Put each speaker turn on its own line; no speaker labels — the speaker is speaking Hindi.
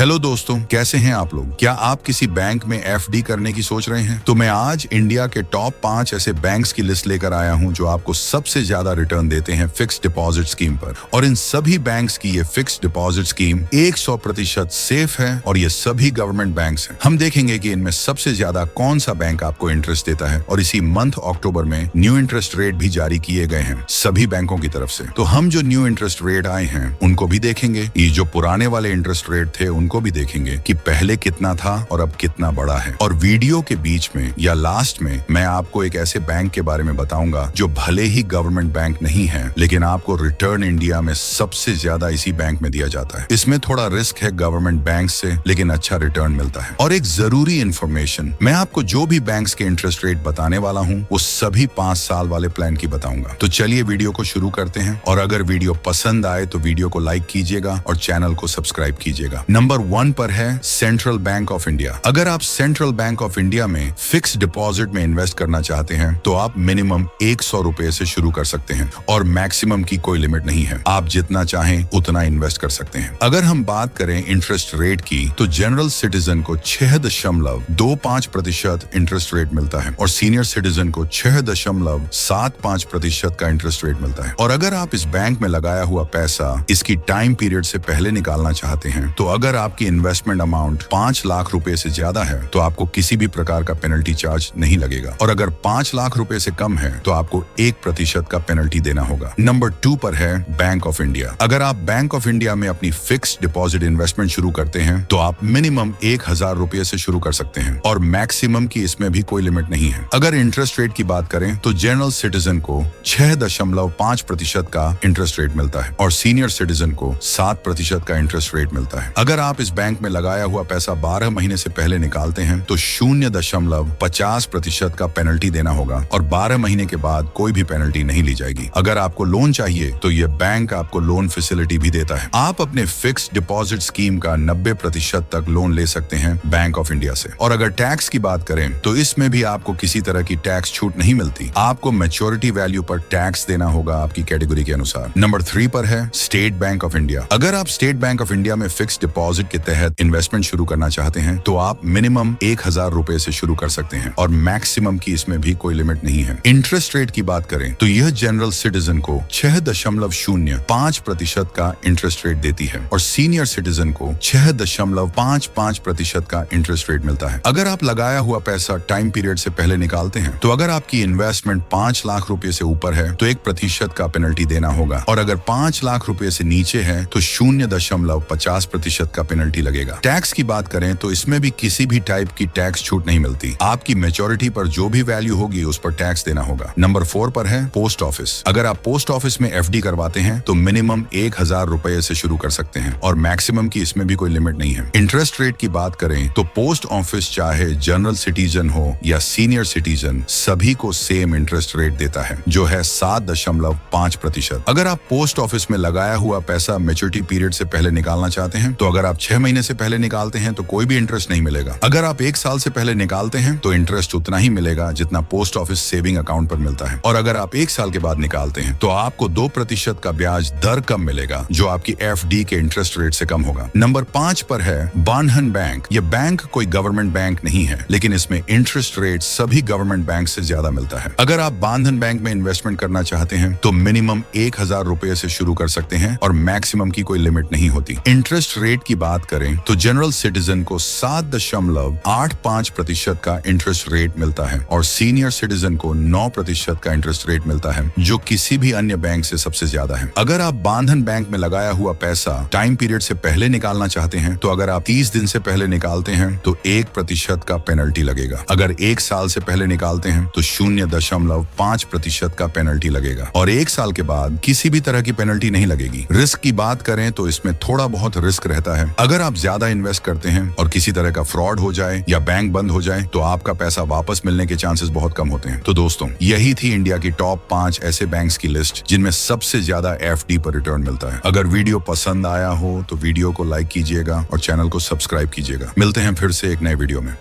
हेलो दोस्तों, कैसे हैं आप लोग? क्या आप किसी बैंक में एफडी करने की सोच रहे हैं? तो मैं आज इंडिया के टॉप 5 ऐसे बैंक्स की लिस्ट लेकर आया हूं जो आपको सबसे ज्यादा रिटर्न देते हैं फिक्स्ड डिपॉजिट स्कीम पर। और इन सभी बैंक्स की ये फिक्स्ड डिपॉजिट स्कीम 100% सेफ है और ये सभी गवर्नमेंट बैंक्स हैं। हम देखेंगे कि इनमें सबसे ज्यादा कौन सा बैंक आपको इंटरेस्ट देता है और इसी मंथ अक्टूबर में न्यू इंटरेस्ट रेट भी जारी किए गए हैं सभी बैंकों की तरफ से। तो हम जो न्यू इंटरेस्ट रेट आए हैं उनको भी देखेंगे, ये जो पुराने वाले इंटरेस्ट रेट थे उनको भी देखेंगे कि पहले कितना था और अब कितना बढ़ा है। और वीडियो के बीच में या लास्ट में मैं आपको एक ऐसे बैंक के बारे में बताऊंगा जो भले ही गवर्नमेंट बैंक नहीं है लेकिन आपको रिटर्न इंडिया में सबसे ज्यादा इसी बैंक में दिया जाता है। इसमें थोड़ा रिस्क है गवर्नमेंट बैंक से, लेकिन अच्छा रिटर्न मिलता है। और एक जरूरी इंफॉर्मेशन, मैं आपको जो भी बैंक्स के इंटरेस्ट रेट बताने वाला हूँ वो सभी 5 साल वाले प्लान की बताऊंगा। तो चलिए वीडियो को शुरू करते हैं और अगर वीडियो पसंद आए तो वीडियो को लाइक कीजिएगा और चैनल को सब्सक्राइब कीजिएगा। नंबर 1 पर है सेंट्रल बैंक ऑफ इंडिया। अगर आप सेंट्रल बैंक ऑफ इंडिया में फिक्स डिपॉजिट में इन्वेस्ट करना चाहते हैं तो आप मिनिमम 100 रुपए से शुरू कर सकते हैं और मैक्सिमम की कोई लिमिट नहीं है, आप जितना चाहें उतना इन्वेस्ट कर सकते हैं। अगर हम बात करें इंटरेस्ट रेट की तो जनरल सिटीजन को 6.25% इंटरेस्ट रेट मिलता है और सीनियर सिटीजन को 6.75% का इंटरेस्ट रेट मिलता है। और अगर आप इस बैंक में लगाया हुआ पैसा इसकी टाइम पीरियड से पहले निकालना चाहते हैं तो अगर आपकी इन्वेस्टमेंट अमाउंट 5 लाख रुपए से ज्यादा है तो आपको किसी भी प्रकार का पेनल्टी चार्ज नहीं लगेगा और अगर 5 लाख रुपए से कम है तो आपको 1% का पेनल्टी देना होगा। नंबर 2 पर है बैंक ऑफ इंडिया। अगर आप बैंक ऑफ इंडिया में अपनी फिक्स्ड डिपॉजिट इन्वेस्टमेंट शुरू करते हैं तो आप मिनिमम 1000 रुपए से शुरू कर सकते हैं और मैक्सिमम की इसमें भी कोई लिमिट नहीं है। अगर इंटरेस्ट रेट की बात करें तो जनरल सिटीजन को 6.5% का इंटरेस्ट रेट मिलता है और सीनियर सिटीजन को 7% का इंटरेस्ट रेट मिलता है। अगर आप इस बैंक में लगाया हुआ पैसा 12 महीने से पहले निकालते हैं तो 0.50% का पेनल्टी देना होगा और 12 महीने के बाद कोई भी पेनल्टी नहीं ली जाएगी। अगर आपको लोन चाहिए तो ये बैंक आपको लोन फैसिलिटी भी देता है। आप अपने फिक्स्ड डिपॉजिट स्कीम का 90% तक लोन ले सकते हैं बैंक ऑफ इंडिया से। और अगर टैक्स की बात करें तो इसमें भी आपको किसी तरह की टैक्स छूट नहीं मिलती, आपको मैच्योरिटी वैल्यू पर टैक्स देना होगा आपकी कैटेगरी के अनुसार। नंबर 3 पर है स्टेट बैंक ऑफ इंडिया। अगर आप स्टेट बैंक ऑफ इंडिया में फिक्स्ड डिपॉजिट के तहत इन्वेस्टमेंट शुरू करना चाहते हैं तो आप मिनिमम 1000 रुपए से शुरू कर सकते हैं और मैक्सिमम की इसमें भी कोई लिमिट नहीं है। इंटरेस्ट रेट की बात करें तो यह जनरल सिटीजन को 6.05% का इंटरेस्ट रेट देती है और सीनियर सिटीजन को 6.55% का इंटरेस्ट रेट मिलता है। अगर आप लगाया हुआ पैसा टाइम पीरियड से पहले निकालते हैं तो अगर आपकी इन्वेस्टमेंट 5 लाख रुपए से ऊपर है तो 1% का पेनल्टी देना होगा और अगर 5 लाख रुपए से नीचे है तो 0.50% का पेनल्टी लगेगा। टैक्स की बात करें तो इसमें भी किसी भी टाइप की टैक्स छूट नहीं मिलती, आपकी मैच्योरिटी पर जो भी वैल्यू होगी उस पर टैक्स देना होगा। नंबर 4 पर है पोस्ट ऑफिस। अगर आप पोस्ट ऑफिस में एफडी करवाते हैं तो मिनिमम 1000 रुपए से शुरू कर सकते हैं और मैक्सिमम की इसमें भी कोई लिमिट नहीं है। इंटरेस्ट रेट की बात करें तो पोस्ट ऑफिस चाहे जनरल सिटीजन हो या सीनियर सिटीजन सभी को सेम इंटरेस्ट रेट देता है जो है 7.5%। अगर आप पोस्ट ऑफिस में लगाया हुआ पैसा मैच्योरिटी पीरियड से पहले निकालना चाहते हैं तो अगर आप 6 महीने से पहले निकालते हैं तो कोई भी इंटरेस्ट नहीं मिलेगा। अगर आप 1 साल से पहले निकालते हैं तो इंटरेस्ट उतना ही मिलेगा जितना पोस्ट ऑफिस सेविंग अकाउंट पर मिलता है और अगर आप 1 साल के बाद निकालते हैं तो आपको 2% का ब्याज दर कम मिलेगा जो आपकी एफडी के इंटरेस्ट रेट से कम होगा। नंबर 5 पर है बंधन बैंक। ये बैंक कोई गवर्नमेंट बैंक नहीं है लेकिन इसमें इंटरेस्ट रेट सभी गवर्नमेंट बैंक से ज्यादा मिलता है। अगर आप बंधन बैंक में इन्वेस्टमेंट करना चाहते हैं तो मिनिमम 1000 रुपए से शुरू कर सकते हैं और मैक्सिमम की कोई लिमिट नहीं होती। इंटरेस्ट रेट की बात करें तो जनरल सिटीजन को 7.85% का इंटरेस्ट रेट मिलता है और सीनियर सिटीजन को 9% का इंटरेस्ट रेट मिलता है जो किसी भी अन्य बैंक से सबसे ज्यादा है। अगर आप बंधन बैंक में लगाया हुआ पैसा टाइम पीरियड से पहले निकालना चाहते हैं तो अगर आप 30 दिन से पहले निकालते हैं तो 1% का पेनल्टी लगेगा। अगर 1 साल से पहले निकालते हैं तो 0.5% का पेनल्टी लगेगा और 1 साल के बाद किसी भी तरह की पेनल्टी नहीं लगेगी। रिस्क की बात करें तो इसमें थोड़ा बहुत रिस्क रहता है। अगर आप ज्यादा इन्वेस्ट करते हैं और किसी तरह का फ्रॉड हो जाए या बैंक बंद हो जाए तो आपका पैसा वापस मिलने के चांसेस बहुत कम होते हैं। तो दोस्तों, यही थी इंडिया की टॉप 5 ऐसे बैंक्स की लिस्ट जिनमें सबसे ज्यादा एफडी पर रिटर्न मिलता है। अगर वीडियो पसंद आया हो तो वीडियो को लाइक कीजिएगा और चैनल को सब्सक्राइब कीजिएगा। मिलते हैं फिर से एक नए वीडियो में।